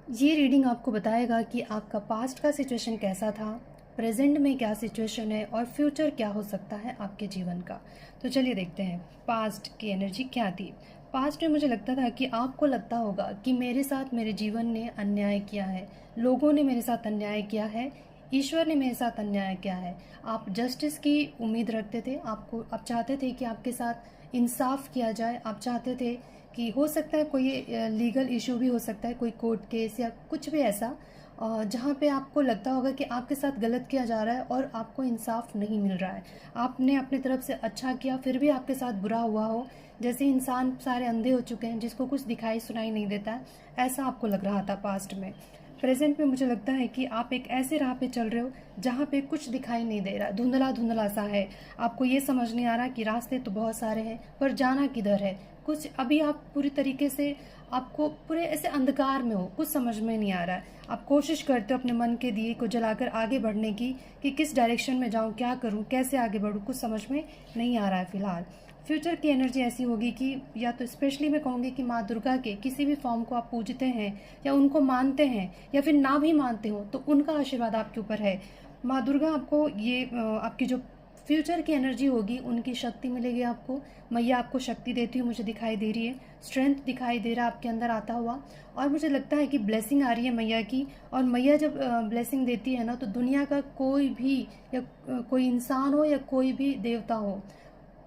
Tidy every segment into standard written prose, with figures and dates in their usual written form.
ये रीडिंग आपको बताएगा कि आपका पास्ट का सिचुएशन कैसा था, प्रेजेंट में क्या सिचुएशन है और फ्यूचर क्या हो सकता है आपके जीवन का। तो चलिए देखते हैं पास्ट की एनर्जी क्या थी। पास्ट में मुझे लगता था कि आपको लगता होगा कि मेरे साथ मेरे जीवन ने अन्याय किया है, लोगों ने मेरे साथ अन्याय किया है, ईश्वर ने मेरे साथ अन्याय किया है। आप जस्टिस की उम्मीद रखते थे, आप चाहते थे कि आपके साथ इंसाफ किया जाए। आप चाहते थे कि हो सकता है कोई लीगल इशू भी हो सकता है, कोई कोर्ट केस या कुछ भी ऐसा जहाँ पे आपको लगता होगा कि आपके साथ गलत किया जा रहा है और आपको इंसाफ नहीं मिल रहा है। आपने अपनी तरफ से अच्छा किया फिर भी आपके साथ बुरा हुआ हो, जैसे इंसान सारे अंधे हो चुके हैं जिसको कुछ दिखाई सुनाई नहीं देता है, ऐसा आपको लग रहा था पास्ट में। प्रेजेंट में मुझे लगता है कि आप एक ऐसे राह पे चल रहे हो जहाँ पे कुछ दिखाई नहीं दे रहा, धुंधला धुंधला सा है। आपको ये समझ नहीं आ रहा कि रास्ते तो बहुत सारे हैं पर जाना किधर है। कुछ अभी आप पूरी तरीके से, आपको पूरे ऐसे अंधकार में हो, कुछ समझ में नहीं आ रहा है। आप कोशिश करते हो अपने मन के दिए को जलाकर आगे बढ़ने की कि किस डायरेक्शन में जाऊँ, क्या करूँ, कैसे आगे बढ़ूँ, कुछ समझ में नहीं आ रहा है फिलहाल। फ्यूचर की एनर्जी ऐसी होगी कि या तो स्पेशली मैं कहूँगी कि माँ दुर्गा के किसी भी फॉर्म को आप पूजते हैं या उनको मानते हैं या फिर ना भी मानते हो तो उनका आशीर्वाद आपके ऊपर है। माँ दुर्गा आपको ये आपकी जो फ्यूचर की एनर्जी होगी उनकी शक्ति मिलेगी आपको। मैया आपको शक्ति देती हुई मुझे दिखाई दे रही है, स्ट्रेंथ दिखाई दे रहा है आपके अंदर आता हुआ। और मुझे लगता है कि ब्लेसिंग आ रही है मैया की। और मैया जब ब्लेसिंग देती है ना तो दुनिया का कोई भी या कोई इंसान हो या कोई भी देवता हो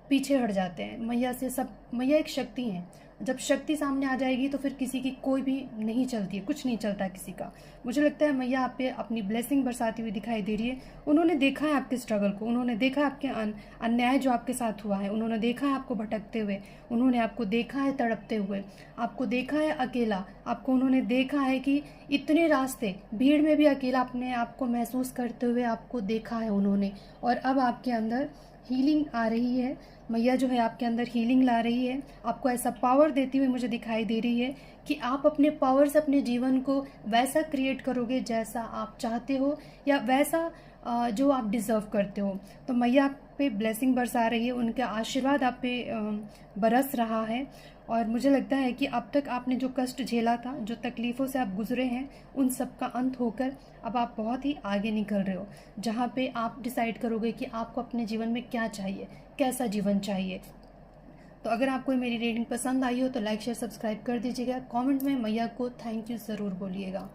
पीछे हट जाते हैं मैया से। सब, मैया एक शक्ति है, जब शक्ति सामने आ जाएगी तो फिर किसी की कोई भी नहीं चलती है, कुछ नहीं चलता किसी का। मुझे लगता है मैया आप पे अपनी ब्लेसिंग बरसाती हुई दिखाई दे रही है। उन्होंने देखा है आपके स्ट्रगल को, उन्होंने देखा है आपके अन्याय जो आपके साथ हुआ है, उन्होंने देखा है आपको भटकते हुए, उन्होंने आपको देखा है तड़पते हुए, आपको देखा है अकेला, आपको उन्होंने देखा है कि इतने रास्ते भीड़ में भी अकेला अपने आप को महसूस करते हुए आपको देखा है उन्होंने। और अब आपके अंदर हीलिंग आ रही है। मैया जो है आपके अंदर हीलिंग ला रही है, आपको ऐसा पावर देती हुई मुझे दिखाई दे रही है कि आप अपने पावर से अपने जीवन को वैसा क्रिएट करोगे जैसा आप चाहते हो या वैसा जो आप डिज़र्व करते हो। तो मैया आप पे ब्लेसिंग बरसा रही है, उनका आशीर्वाद आप पे बरस रहा है। और मुझे लगता है कि अब तक आपने जो कष्ट झेला था, जो तकलीफ़ों से आप गुजरे हैं, उन सब का अंत होकर अब आप बहुत ही आगे निकल रहे हो, जहाँ पे आप डिसाइड करोगे कि आपको अपने जीवन में क्या चाहिए, कैसा जीवन चाहिए। तो अगर आपको मेरी रीडिंग पसंद आई हो तो लाइक शेयर सब्सक्राइब कर दीजिएगा। कमेंट में मैया को थैंक यू ज़रूर बोलिएगा।